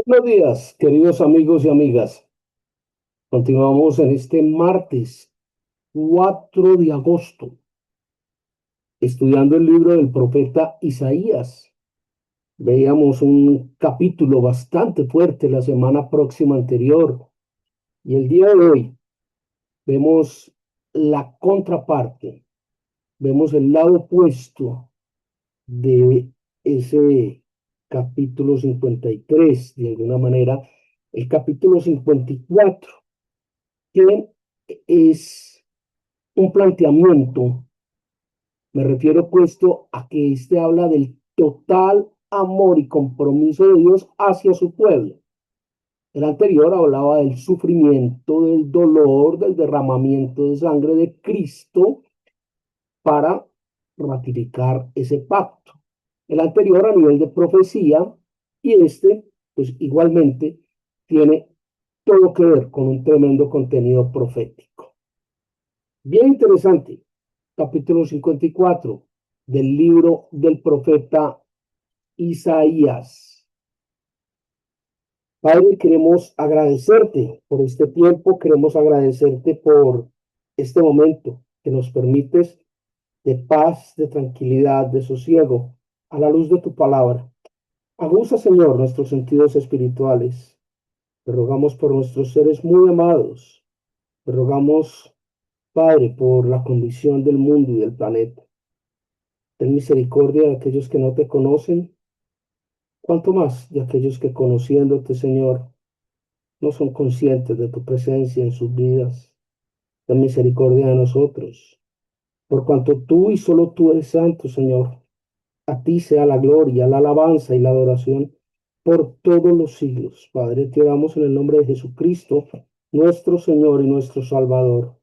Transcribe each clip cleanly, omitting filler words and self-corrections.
Buenos días, queridos amigos y amigas. Continuamos en este martes 4 de agosto, estudiando el libro del profeta Isaías. Veíamos un capítulo bastante fuerte la semana próxima anterior y el día de hoy vemos la contraparte, vemos el lado opuesto de ese capítulo 53, de alguna manera, el capítulo 54, que es un planteamiento. Me refiero puesto a que este habla del total amor y compromiso de Dios hacia su pueblo. El anterior hablaba del sufrimiento, del dolor, del derramamiento de sangre de Cristo para ratificar ese pacto. El anterior a nivel de profecía y este, pues igualmente, tiene todo que ver con un tremendo contenido profético. Bien interesante, capítulo 54 del libro del profeta Isaías. Padre, queremos agradecerte por este tiempo, queremos agradecerte por este momento que nos permites de paz, de tranquilidad, de sosiego, a la luz de tu palabra. Aguza, Señor, nuestros sentidos espirituales. Te rogamos por nuestros seres muy amados. Te rogamos, Padre, por la condición del mundo y del planeta. Ten misericordia de aquellos que no te conocen, cuanto más de aquellos que conociéndote, Señor, no son conscientes de tu presencia en sus vidas. Ten misericordia de nosotros, por cuanto tú y solo tú eres santo, Señor. A ti sea la gloria, la alabanza y la adoración por todos los siglos. Padre, te oramos en el nombre de Jesucristo, nuestro Señor y nuestro Salvador,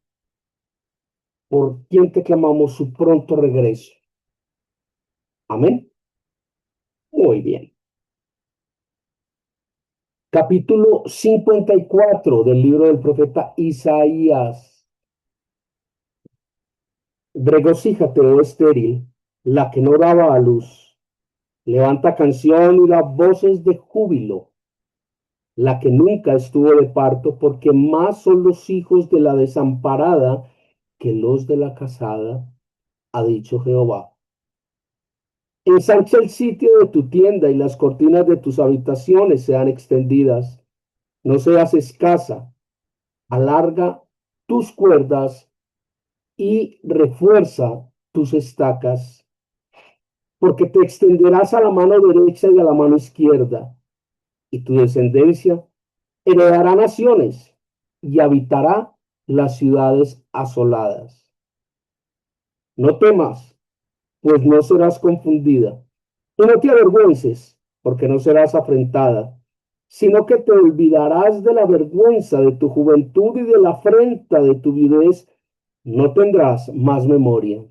por quien te clamamos su pronto regreso. Amén. Muy bien. Capítulo 54 del libro del profeta Isaías. Regocíjate, oh estéril, la que no daba a luz. Levanta canción y da voces de júbilo, la que nunca estuvo de parto, porque más son los hijos de la desamparada que los de la casada, ha dicho Jehová. Ensancha el sitio de tu tienda y las cortinas de tus habitaciones sean extendidas. No seas escasa, alarga tus cuerdas y refuerza tus estacas, porque te extenderás a la mano derecha y a la mano izquierda, y tu descendencia heredará naciones y habitará las ciudades asoladas. No temas, pues no serás confundida, y no te avergüences, porque no serás afrentada, sino que te olvidarás de la vergüenza de tu juventud y de la afrenta de tu viudez, no tendrás más memoria.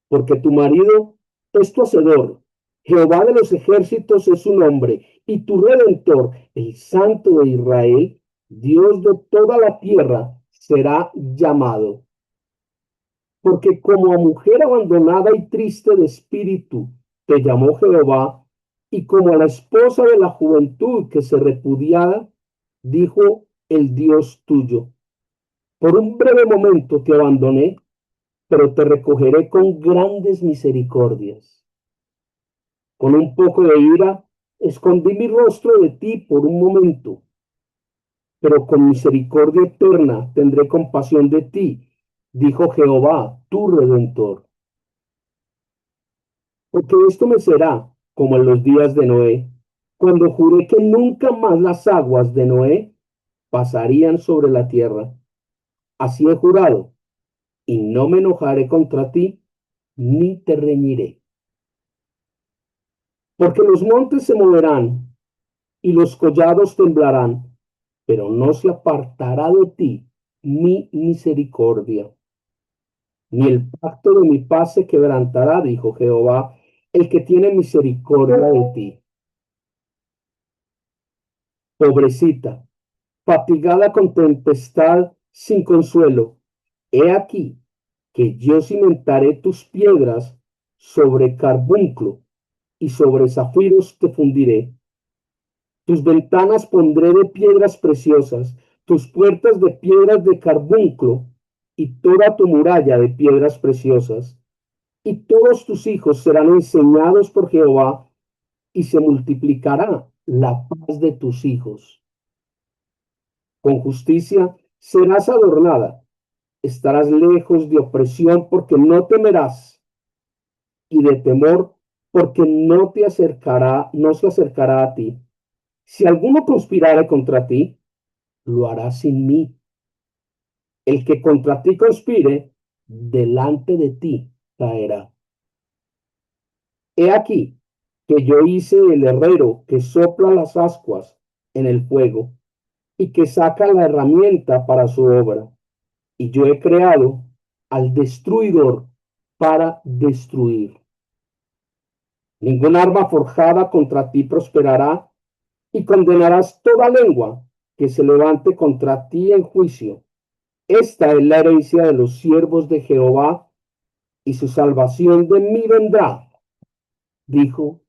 Porque tu marido es tu hacedor, Jehová de los ejércitos es su nombre, y tu redentor, el Santo de Israel, Dios de toda la tierra, será llamado. Porque como a mujer abandonada y triste de espíritu, te llamó Jehová, y como a la esposa de la juventud que se repudiaba, dijo el Dios tuyo. Por un breve momento te abandoné, pero te recogeré con grandes misericordias. Con un poco de ira, escondí mi rostro de ti por un momento, pero con misericordia eterna tendré compasión de ti, dijo Jehová, tu redentor. Porque esto me será como en los días de Noé, cuando juré que nunca más las aguas de Noé pasarían sobre la tierra. Así he jurado, y no me enojaré contra ti, ni te reñiré. Porque los montes se moverán y los collados temblarán, pero no se apartará de ti mi misericordia, ni el pacto de mi paz se quebrantará, dijo Jehová, el que tiene misericordia de ti. Pobrecita, fatigada con tempestad sin consuelo, he aquí que yo cimentaré tus piedras sobre carbunclo y sobre zafiros te fundiré. Tus ventanas pondré de piedras preciosas, tus puertas de piedras de carbunclo y toda tu muralla de piedras preciosas. Y todos tus hijos serán enseñados por Jehová y se multiplicará la paz de tus hijos. Con justicia serás adornada, estarás lejos de opresión porque no temerás y de temor porque no se acercará a ti. Si alguno conspirare contra ti, lo hará sin mí. El que contra ti conspire, delante de ti caerá. He aquí que yo hice el herrero que sopla las ascuas en el fuego y que saca la herramienta para su obra. Y yo he creado al destruidor para destruir. Ningún arma forjada contra ti prosperará y condenarás toda lengua que se levante contra ti en juicio. Esta es la herencia de los siervos de Jehová y su salvación de mí vendrá, dijo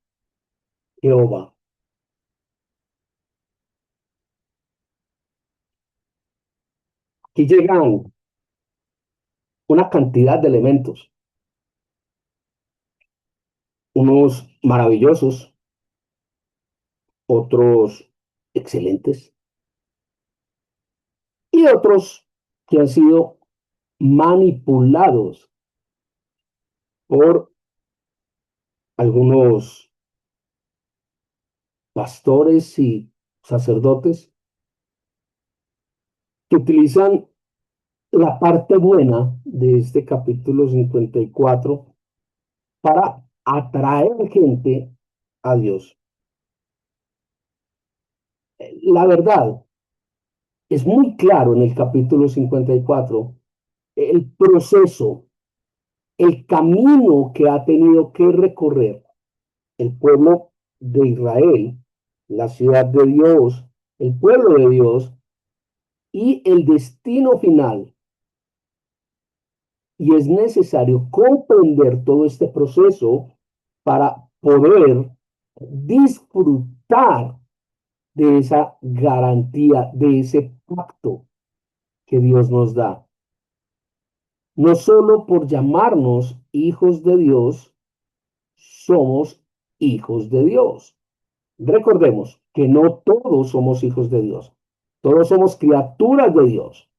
Jehová. Aquí llegan una cantidad de elementos, unos maravillosos, otros excelentes y otros que han sido manipulados por algunos pastores y sacerdotes que utilizan la parte buena de este capítulo 54 para atraer gente a Dios. La verdad es muy claro en el capítulo 54 el proceso, el camino que ha tenido que recorrer el pueblo de Israel, la ciudad de Dios, el pueblo de Dios y el destino final. Y es necesario comprender todo este proceso para poder disfrutar de esa garantía, de ese pacto que Dios nos da. No solo por llamarnos hijos de Dios, somos hijos de Dios. Recordemos que no todos somos hijos de Dios, todos somos criaturas de Dios.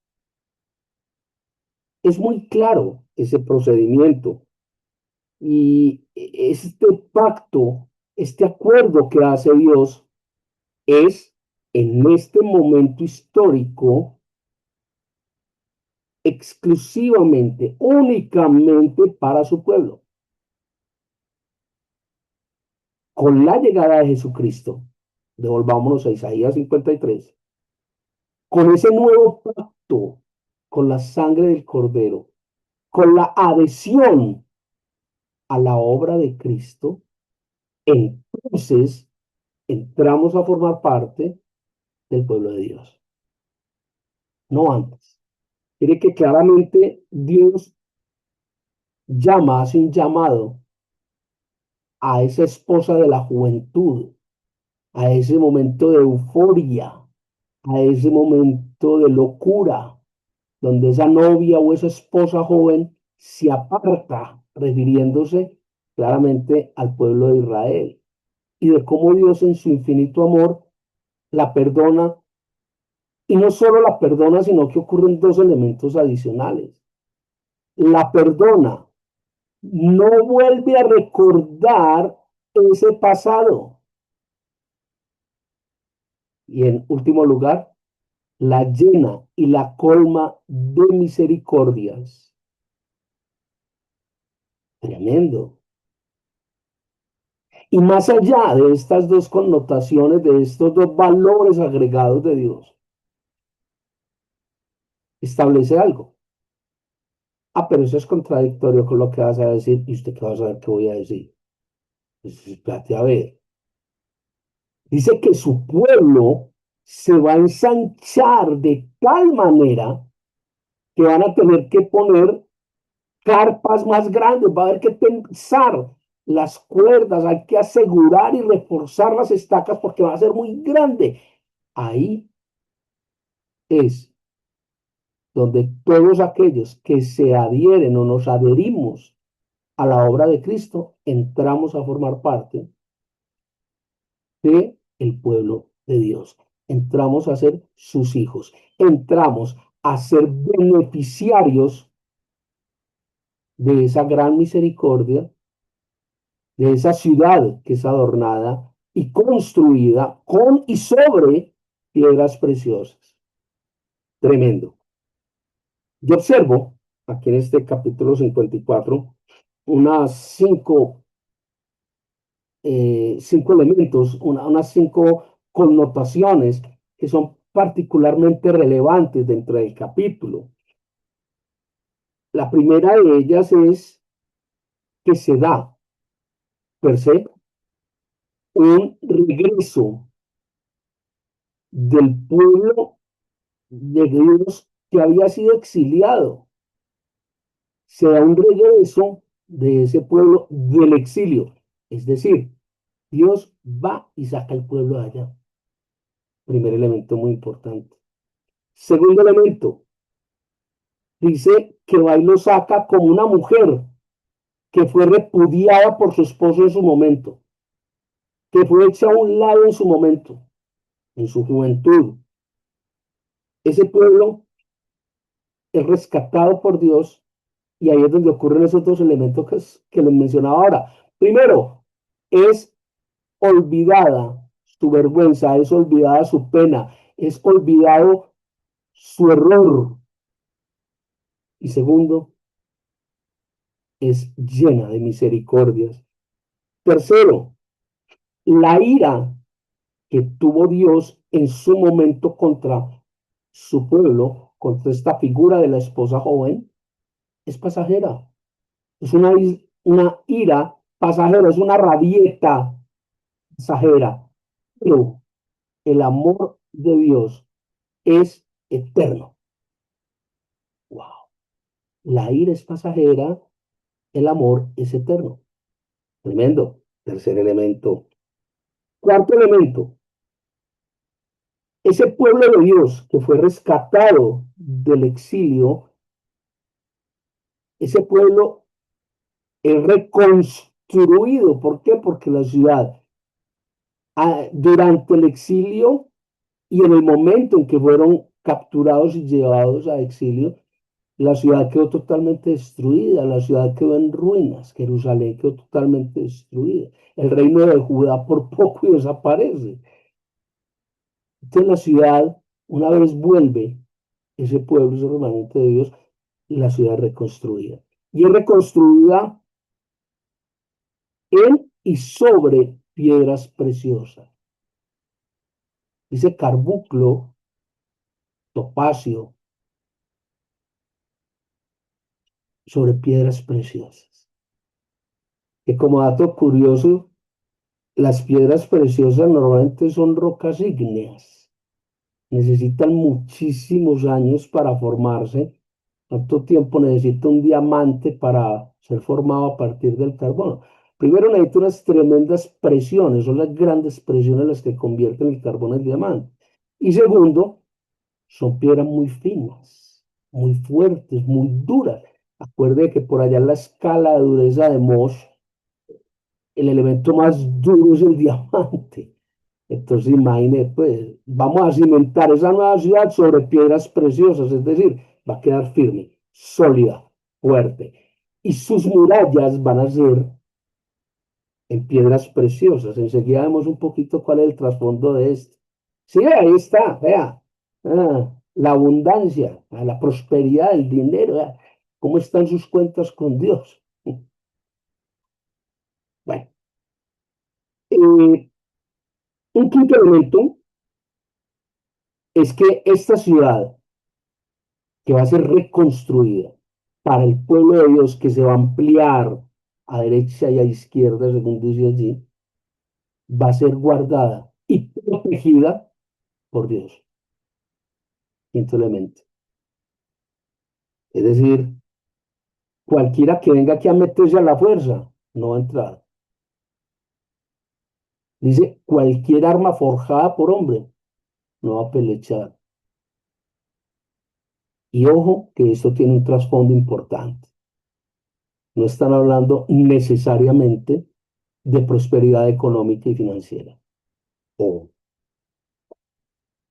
Es muy claro ese procedimiento y este pacto, este acuerdo que hace Dios es en este momento histórico exclusivamente, únicamente para su pueblo. Con la llegada de Jesucristo, devolvámonos a Isaías 53, con ese nuevo pacto, con la sangre del Cordero, con la adhesión a la obra de Cristo, entonces entramos a formar parte del pueblo de Dios, no antes. Mire que claramente Dios llama, hace un llamado a esa esposa de la juventud, a ese momento de euforia, a ese momento de locura, donde esa novia o esa esposa joven se aparta, refiriéndose claramente al pueblo de Israel, y de cómo Dios en su infinito amor la perdona, y no solo la perdona, sino que ocurren dos elementos adicionales. La perdona, no vuelve a recordar ese pasado. Y en último lugar, la llena y la colma de misericordias. Tremendo. Y más allá de estas dos connotaciones, de estos dos valores agregados de Dios, establece algo. Ah, pero eso es contradictorio con lo que vas a decir. ¿Y usted qué va a saber qué voy a decir? Pues espérate a ver. Dice que su pueblo se va a ensanchar de tal manera que van a tener que poner carpas más grandes, va a haber que pensar las cuerdas, hay que asegurar y reforzar las estacas porque va a ser muy grande. Ahí es donde todos aquellos que se adhieren o nos adherimos a la obra de Cristo, entramos a formar parte de el pueblo de Dios. Entramos a ser sus hijos. Entramos a ser beneficiarios de esa gran misericordia, de esa ciudad que es adornada y construida con y sobre piedras preciosas. Tremendo. Yo observo aquí en este capítulo 54 unas cinco elementos, unas cinco connotaciones que son particularmente relevantes dentro del capítulo. La primera de ellas es que se da, per se, un regreso del pueblo de Dios que había sido exiliado. Se da un regreso de ese pueblo del exilio. Es decir, Dios va y saca al pueblo de allá. Primer elemento muy importante. Segundo elemento, dice que va y lo saca como una mujer que fue repudiada por su esposo en su momento, que fue hecha a un lado en su momento, en su juventud. Ese pueblo es rescatado por Dios y ahí es donde ocurren esos dos elementos que les mencionaba ahora. Primero, es olvidada su vergüenza, es olvidada su pena, es olvidado su error. Y segundo, es llena de misericordias. Tercero, la ira que tuvo Dios en su momento contra su pueblo, contra esta figura de la esposa joven, es pasajera. Es una ira pasajera, es una rabieta pasajera. Pero el amor de Dios es eterno. Wow. La ira es pasajera, el amor es eterno. Tremendo. Tercer elemento. Cuarto elemento. Ese pueblo de Dios que fue rescatado del exilio, ese pueblo es reconstruido. ¿Por qué? Porque la ciudad, durante el exilio y en el momento en que fueron capturados y llevados a exilio, la ciudad quedó totalmente destruida, la ciudad quedó en ruinas, Jerusalén quedó totalmente destruida. El reino de Judá por poco y desaparece. Entonces la ciudad, una vez vuelve ese pueblo, ese remanente de Dios, la ciudad es reconstruida. Y es reconstruida en y sobre piedras preciosas. Dice carbunclo, topacio, sobre piedras preciosas. Que como dato curioso, las piedras preciosas normalmente son rocas ígneas. Necesitan muchísimos años para formarse. ¿Cuánto tiempo necesita un diamante para ser formado a partir del carbono? Primero necesita unas tremendas presiones, son las grandes presiones las que convierten el carbón en diamante. Y segundo, son piedras muy finas, muy fuertes, muy duras. Acuerde que por allá en la escala de dureza de Mohs, el elemento más duro es el diamante. Entonces, imagine, pues, vamos a cimentar esa nueva ciudad sobre piedras preciosas, es decir, va a quedar firme, sólida, fuerte. Y sus murallas van a ser en piedras preciosas. Enseguida vemos un poquito cuál es el trasfondo de esto. Sí, ahí está, vea. La abundancia, la prosperidad, el dinero, vea, cómo están sus cuentas con Dios. Bueno, un quinto elemento es que esta ciudad que va a ser reconstruida para el pueblo de Dios, que se va a ampliar a derecha y a izquierda, según dice allí, va a ser guardada y protegida por Dios. Quinto elemento. Es decir, cualquiera que venga aquí a meterse a la fuerza no va a entrar. Dice, cualquier arma forjada por hombre no va a pelechar. Y ojo que esto tiene un trasfondo importante. No están hablando necesariamente de prosperidad económica y financiera. Ojo.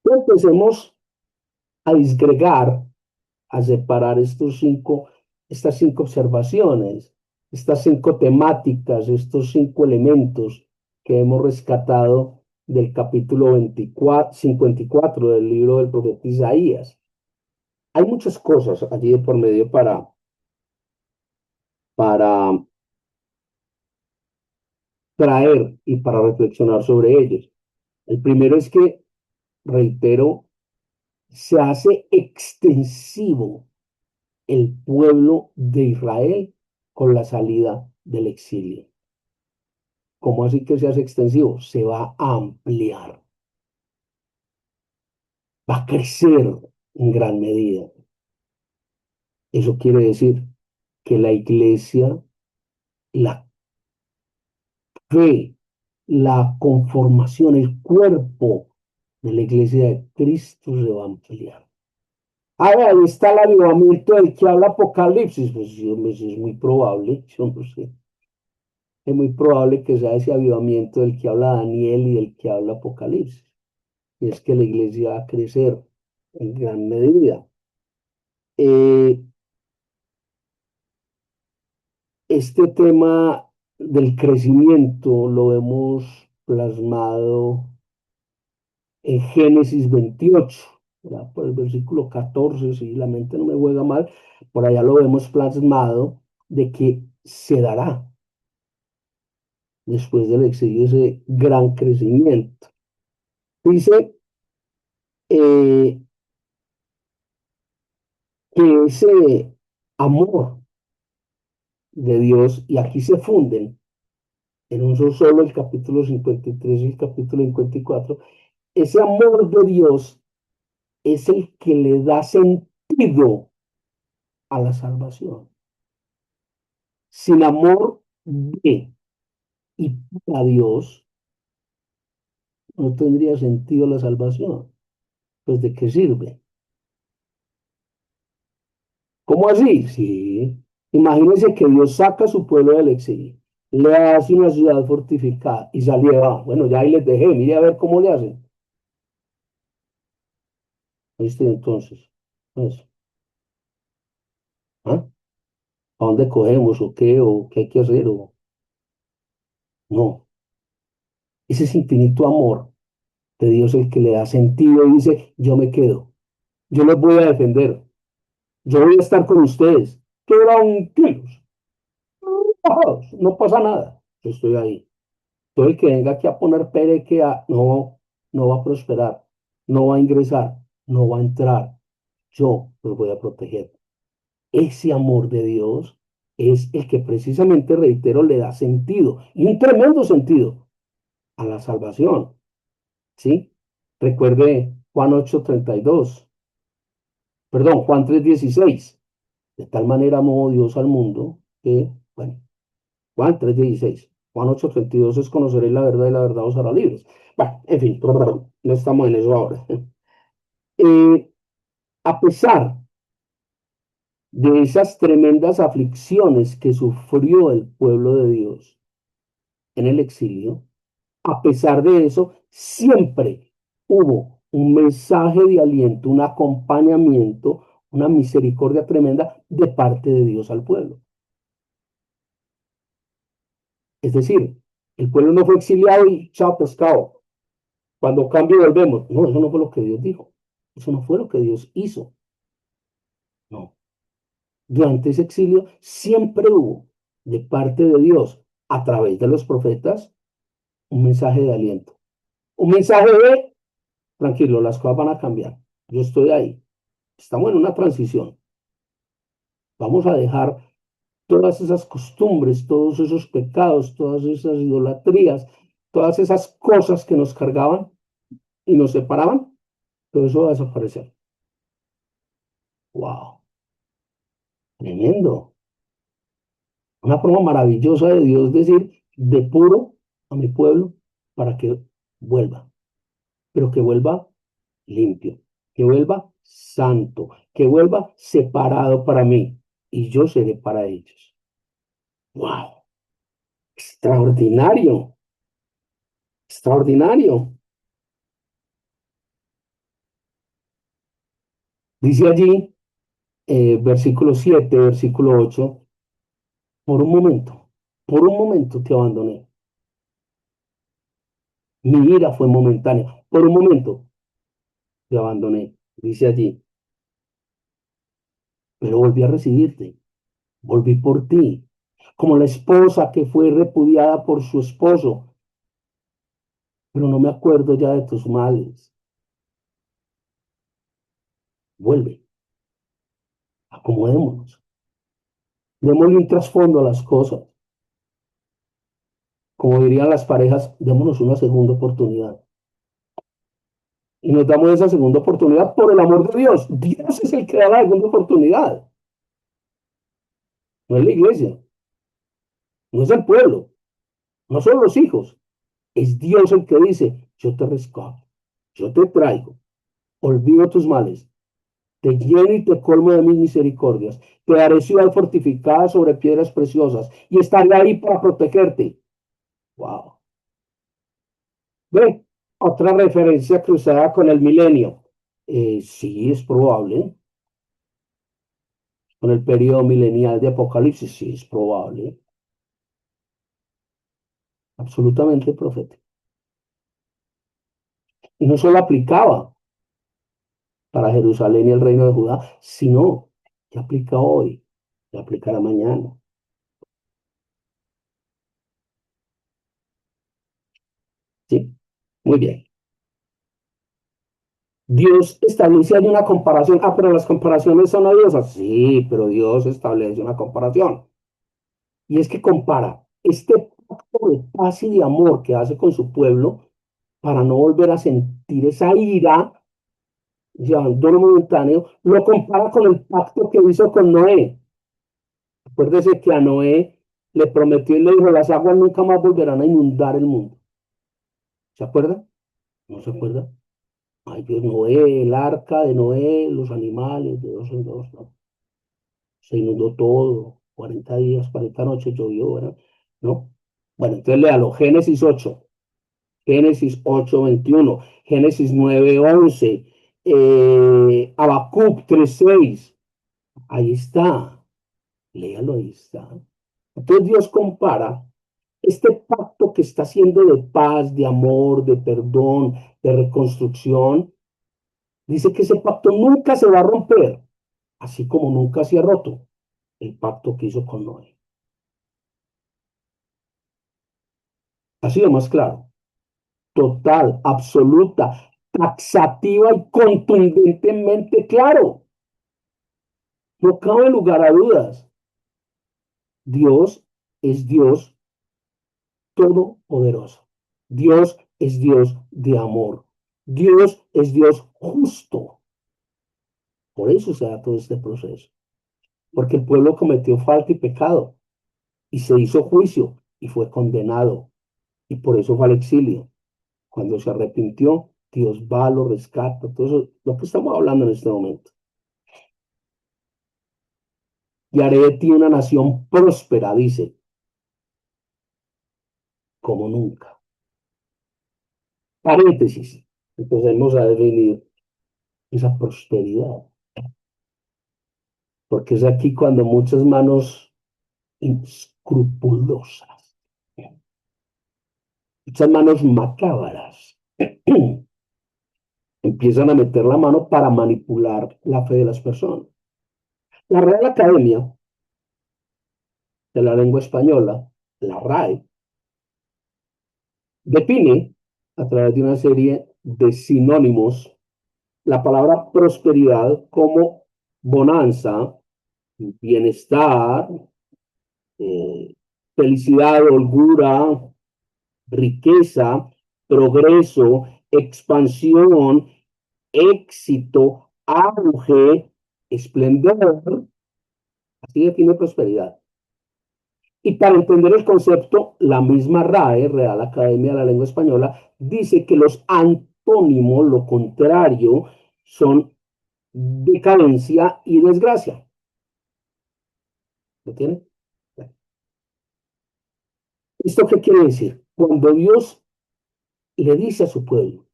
Empecemos a disgregar, a separar estas cinco observaciones, estas cinco temáticas, estos cinco elementos que hemos rescatado del capítulo 24, 54 del libro del profeta Isaías. Hay muchas cosas allí de por medio para traer y para reflexionar sobre ellos. El primero es que, reitero, se hace extensivo el pueblo de Israel con la salida del exilio. ¿Cómo así que se hace extensivo? Se va a ampliar, va a crecer en gran medida. Eso quiere decir que la iglesia, la fe, la conformación, el cuerpo de la iglesia de Cristo se va a ampliar. Ahora, ahí está el avivamiento del que habla Apocalipsis. Pues es muy probable, yo no sé. Es muy probable que sea ese avivamiento del que habla Daniel y del que habla Apocalipsis. Y es que la iglesia va a crecer en gran medida. Eh, este tema del crecimiento lo vemos plasmado en Génesis 28, ¿verdad? Por el versículo 14, si la mente no me juega mal, por allá lo vemos plasmado de que se dará después del exilio ese gran crecimiento. Dice eh, que ese amor de Dios, y aquí se funden en un solo el capítulo 53 y el capítulo 54, ese amor de Dios es el que le da sentido a la salvación. Sin amor de y para Dios no tendría sentido la salvación. Pues ¿de qué sirve? ¿Cómo así? Sí. Imagínense que Dios saca a su pueblo del exilio, le hace una ciudad fortificada y salió. Bueno, ya ahí les dejé, mire a ver cómo le hacen. ¿Viste? Entonces, pues, ¿ah? ¿A dónde cogemos o qué hay que hacer? O, no, ese es infinito amor de Dios el que le da sentido y dice, yo me quedo, yo los voy a defender, yo voy a estar con ustedes, tranquilos, no pasa nada, yo estoy ahí. Todo el que venga aquí a poner pereque, no, no va a prosperar, no va a ingresar, no va a entrar, yo los voy a proteger. Ese amor de Dios es el que precisamente, reitero, le da sentido, y un tremendo sentido a la salvación, ¿sí? Recuerde Juan 8:32, perdón, Juan 3:16. De tal manera amó Dios al mundo que, bueno, Juan 3:16. Juan 8:32 es conoceréis la verdad y la verdad os hará libres. Bueno, en fin, no estamos en eso ahora. Eh, a pesar de esas tremendas aflicciones que sufrió el pueblo de Dios en el exilio, a pesar de eso, siempre hubo un mensaje de aliento, un acompañamiento, una misericordia tremenda de parte de Dios al pueblo. Es decir, el pueblo no fue exiliado y chao pescado. Cuando cambie volvemos. No, eso no fue lo que Dios dijo. Eso no fue lo que Dios hizo. No. Durante ese exilio siempre hubo de parte de Dios, a través de los profetas, un mensaje de aliento. Un mensaje de, tranquilo, las cosas van a cambiar. Yo estoy ahí. Estamos en una transición. Vamos a dejar todas esas costumbres, todos esos pecados, todas esas idolatrías, todas esas cosas que nos cargaban y nos separaban. Todo eso va a desaparecer. ¡Wow! Tremendo. Una forma maravillosa de Dios decir, depuro a mi pueblo, para que vuelva, pero que vuelva limpio, que vuelva santo, que vuelva separado para mí y yo seré para ellos. ¡Wow! Extraordinario, extraordinario. Dice allí, versículo 7, versículo 8, por un momento te abandoné. Mi ira fue momentánea. Por un momento te abandoné, dice allí, pero volví a recibirte, volví por ti, como la esposa que fue repudiada por su esposo, pero no me acuerdo ya de tus males. Vuelve, acomodémonos, démosle un trasfondo a las cosas. Como dirían las parejas, démonos una segunda oportunidad. Y nos damos esa segunda oportunidad por el amor de Dios. Dios es el que da la segunda oportunidad, no es la iglesia, no es el pueblo, no son los hijos. Es Dios el que dice, yo te rescato, yo te traigo, olvido tus males, te lleno y te colmo de mis misericordias, te daré ciudad fortificada sobre piedras preciosas y estaré ahí para protegerte. Wow. Ve, otra referencia cruzada con el milenio. Sí, es probable. Con el periodo milenial de Apocalipsis, sí, es probable. Absolutamente profético. Y no solo aplicaba para Jerusalén y el reino de Judá, sino que aplica hoy, que aplicará mañana. Sí, muy bien. Dios establece ahí una comparación. Ah, pero las comparaciones son odiosas. Sí, pero Dios establece una comparación. Y es que compara este pacto de paz y de amor que hace con su pueblo para no volver a sentir esa ira, ya abandono momentáneo, lo compara con el pacto que hizo con Noé. Acuérdese que a Noé le prometió y le dijo, las aguas nunca más volverán a inundar el mundo. ¿Se acuerda? ¿No se acuerda? Ay, Dios, Noé, el arca de Noé, los animales, de dos en dos, ¿no? Se inundó todo, 40 días, 40 noches llovió, ¿verdad? ¿No? Bueno, entonces léalo, Génesis 8 21 Génesis 9 11 Habacuc 3 6 ahí está, léalo, ahí está. Entonces Dios compara este pacto que está haciendo de paz, de amor, de perdón, de reconstrucción. Dice que ese pacto nunca se va a romper, así como nunca se ha roto el pacto que hizo con Noé. Así de más claro, total, absoluta, taxativa y contundentemente claro. No cabe lugar a dudas. Dios es Dios todopoderoso. Dios es Dios de amor. Dios es Dios justo. Por eso se da todo este proceso. Porque el pueblo cometió falta y pecado y se hizo juicio y fue condenado. Y por eso fue al exilio. Cuando se arrepintió, Dios va, lo rescata. Todo eso, lo que estamos hablando en este momento. Y haré de ti una nación próspera, dice, como nunca. Paréntesis. Empecemos a definir esa prosperidad. Porque es aquí cuando muchas manos inescrupulosas, muchas manos macabras, empiezan a meter la mano para manipular la fe de las personas. La Real Academia de la Lengua Española, la RAE, define a través de una serie de sinónimos la palabra prosperidad como bonanza, bienestar, felicidad, holgura, riqueza, progreso, expansión, éxito, auge, esplendor. Así define prosperidad. Y para entender el concepto, la misma RAE, Real Academia de la Lengua Española, dice que los antónimos, lo contrario, son decadencia y desgracia. ¿Lo tiene? ¿Esto qué quiere decir? Cuando Dios le dice a su pueblo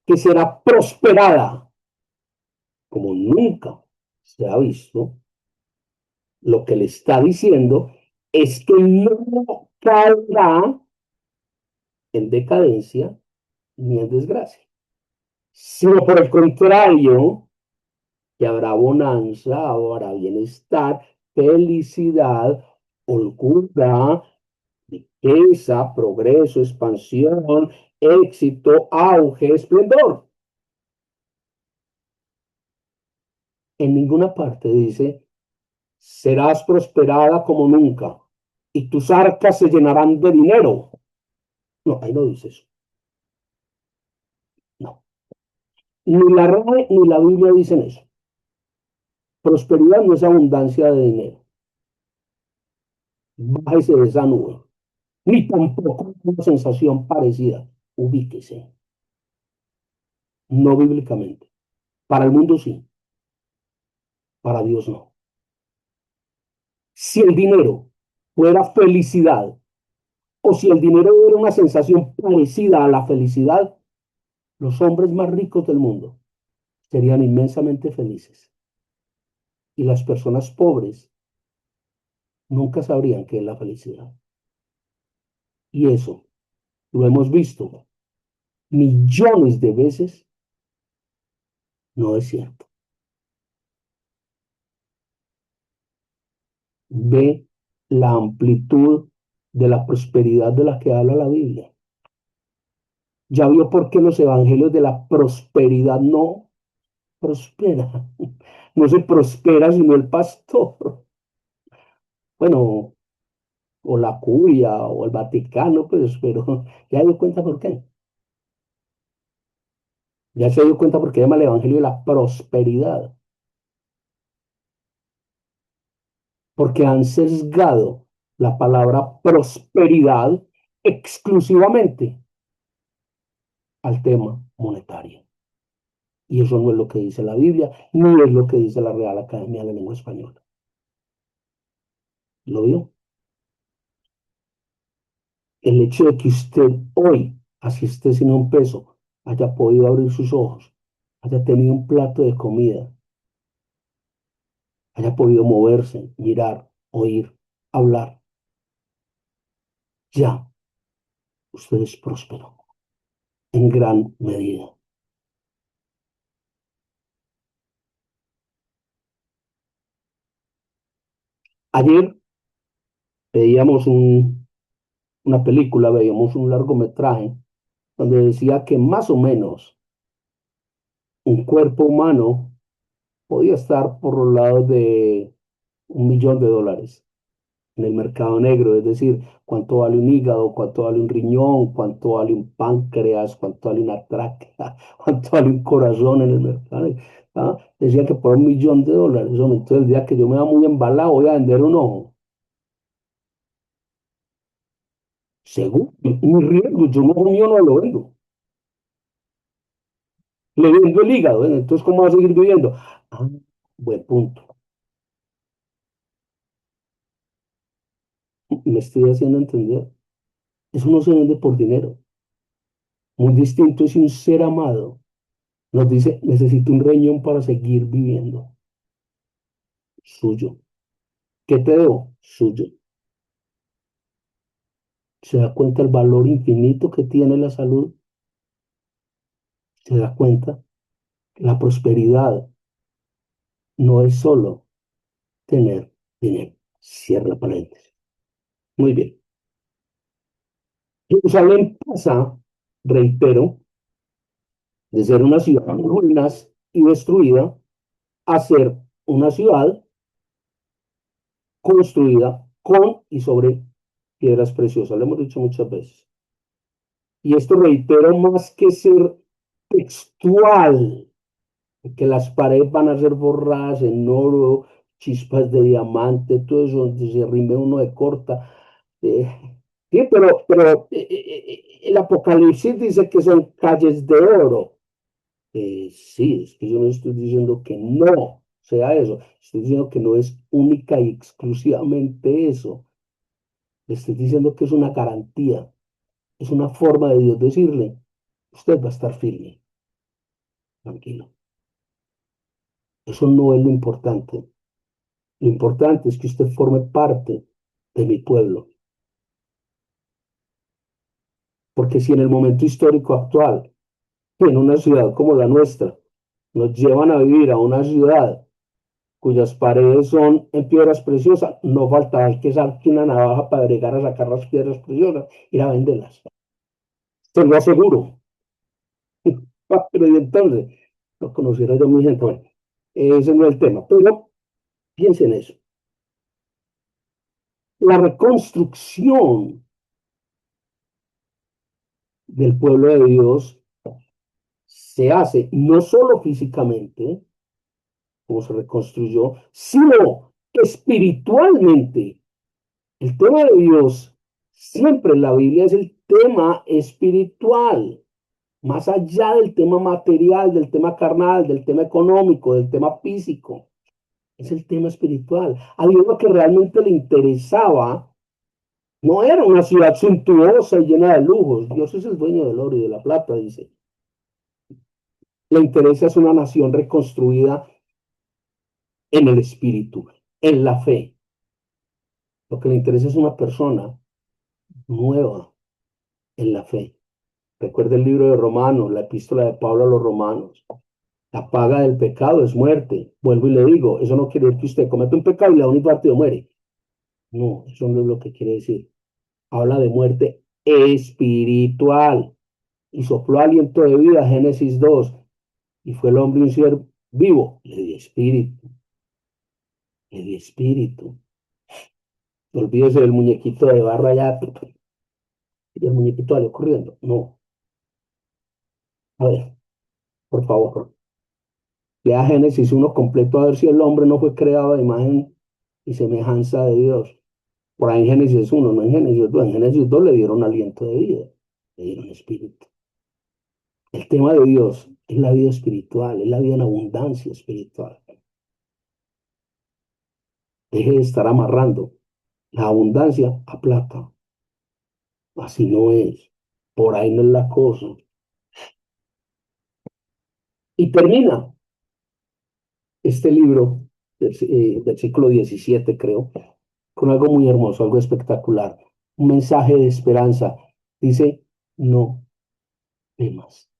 que será prosperada como nunca se ha visto, lo que le está diciendo es que no caerá en decadencia ni en desgracia, sino por el contrario, que habrá bonanza, habrá bienestar, felicidad, holgura, riqueza, progreso, expansión, éxito, auge, esplendor. En ninguna parte dice, serás prosperada como nunca y tus arcas se llenarán de dinero. No, ahí no dice eso. No. Ni la RAE ni la Biblia dicen eso. Prosperidad no es abundancia de dinero. Bájese de esa nube. Ni tampoco una sensación parecida. Ubíquese. No bíblicamente. Para el mundo sí, para Dios no. Si el dinero fuera felicidad, o si el dinero era una sensación parecida a la felicidad, los hombres más ricos del mundo serían inmensamente felices. Y las personas pobres nunca sabrían qué es la felicidad. Y eso lo hemos visto millones de veces, no es cierto. Ve la amplitud de la prosperidad de la que habla la Biblia. Ya vio por qué los evangelios de la prosperidad no prospera. No se prospera sino el pastor. Bueno, o la curia o el Vaticano, pues, pero ya dio cuenta por qué. Ya se dio cuenta por qué llama el evangelio de la prosperidad. Porque han sesgado la palabra prosperidad exclusivamente al tema monetario. Y eso no es lo que dice la Biblia, ni es lo que dice la Real Academia de la Lengua Española. ¿Lo vio? El hecho de que usted hoy, así esté sin un peso, haya podido abrir sus ojos, haya tenido un plato de comida, haya podido moverse, mirar, oír, hablar, ya usted es próspero en gran medida. Ayer veíamos una película, veíamos un largometraje donde decía que más o menos un cuerpo humano podía estar por los lados de 1 millón de dólares en el mercado negro, es decir, cuánto vale un hígado, cuánto vale un riñón, cuánto vale un páncreas, cuánto vale una tráquea, cuánto vale un corazón en el mercado. ¿Ah? Decía que por 1 millón de dólares. Hombre, entonces el día que yo me vea muy embalado voy a vender un ojo. Seguro, mi riesgo, yo un ojo mío no lo vendo. Le vendo el hígado, ¿eh? Entonces, ¿cómo va a seguir viviendo? Ah, buen punto. Me estoy haciendo entender. Eso no se vende por dinero. Muy distinto es si un ser amado nos dice, necesito un riñón para seguir viviendo. Suyo. ¿Qué te debo? Suyo. ¿Se da cuenta el valor infinito que tiene la salud? ¿Se da cuenta? La prosperidad no es solo tener dinero. Cierra paréntesis. Muy bien. Jerusalén pasa, reitero, de ser una ciudad en ruinas y destruida a ser una ciudad construida con y sobre piedras preciosas. Lo hemos dicho muchas veces. Y esto reitero más que ser textual, que las paredes van a ser borradas en oro, chispas de diamante, todo eso, donde se rime uno de corta. eh, sí, pero el Apocalipsis dice que son calles de oro. Sí, es que yo no estoy diciendo que no sea eso, estoy diciendo que no es única y exclusivamente eso. Le estoy diciendo que es una garantía, es una forma de Dios decirle, usted va a estar firme, tranquilo. Eso no es lo importante. Lo importante es que usted forme parte de mi pueblo, porque si en el momento histórico actual, en una ciudad como la nuestra, nos llevan a vivir a una ciudad cuyas paredes son en piedras preciosas, no faltará el que saque una navaja para agregar a sacar las piedras preciosas y ir a venderlas. Te lo aseguro. Pero y entonces, no conociera yo mi gente. Bueno, ese no es el tema, pero piensen en eso. La reconstrucción del pueblo de Dios se hace no solo físicamente, como se reconstruyó, sino espiritualmente. El tema de Dios siempre en la Biblia es el tema espiritual, más allá del tema material, del tema carnal, del tema económico, del tema físico. Es el tema espiritual. A Dios lo que realmente le interesaba no era una ciudad suntuosa y llena de lujos. Dios es el dueño del oro y de la plata, dice. Le interesa es una nación reconstruida en el espíritu, en la fe. Lo que le interesa es una persona nueva en la fe. Recuerda el libro de Romanos, la epístola de Pablo a los romanos. La paga del pecado es muerte. Vuelvo y le digo, eso no quiere decir que usted comete un pecado y le da un infarto y muere. No, eso no es lo que quiere decir. Habla de muerte espiritual. Y sopló aliento de vida, Génesis 2. Y fue el hombre un ser vivo. Le di espíritu, le di espíritu. No olvídese del muñequito de barro allá. Y el muñequito salió corriendo. No. A ver, por favor. Lea Génesis 1 completo a ver si el hombre no fue creado a imagen y semejanza de Dios. Por ahí en Génesis 1, no en Génesis 2. En Génesis 2 le dieron aliento de vida, le dieron espíritu. El tema de Dios es la vida espiritual, es la vida en abundancia espiritual. Deje de estar amarrando la abundancia a plata. Así no es. Por ahí no es la cosa. Y termina este libro del siglo XVII, creo, con algo muy hermoso, algo espectacular. Un mensaje de esperanza. Dice, no temas,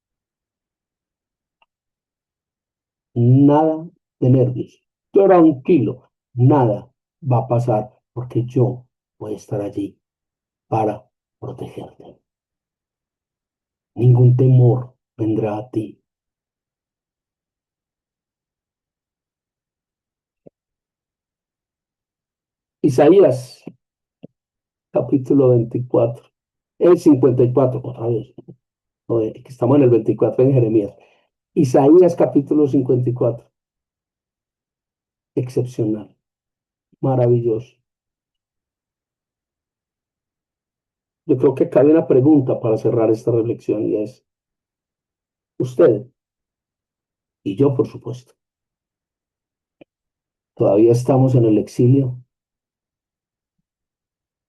nada de nervios. Tranquilo, nada va a pasar porque yo voy a estar allí para protegerte. Ningún temor vendrá a ti. Isaías, capítulo 24, el 54, otra vez. Joder, que estamos en el 24 en Jeremías. Isaías, capítulo 54, excepcional, maravilloso. Yo creo que cabe una pregunta para cerrar esta reflexión y es, usted y yo, por supuesto, ¿todavía estamos en el exilio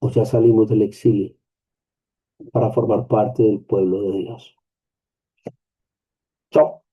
o ya salimos del exilio para formar parte del pueblo de Dios? Chao.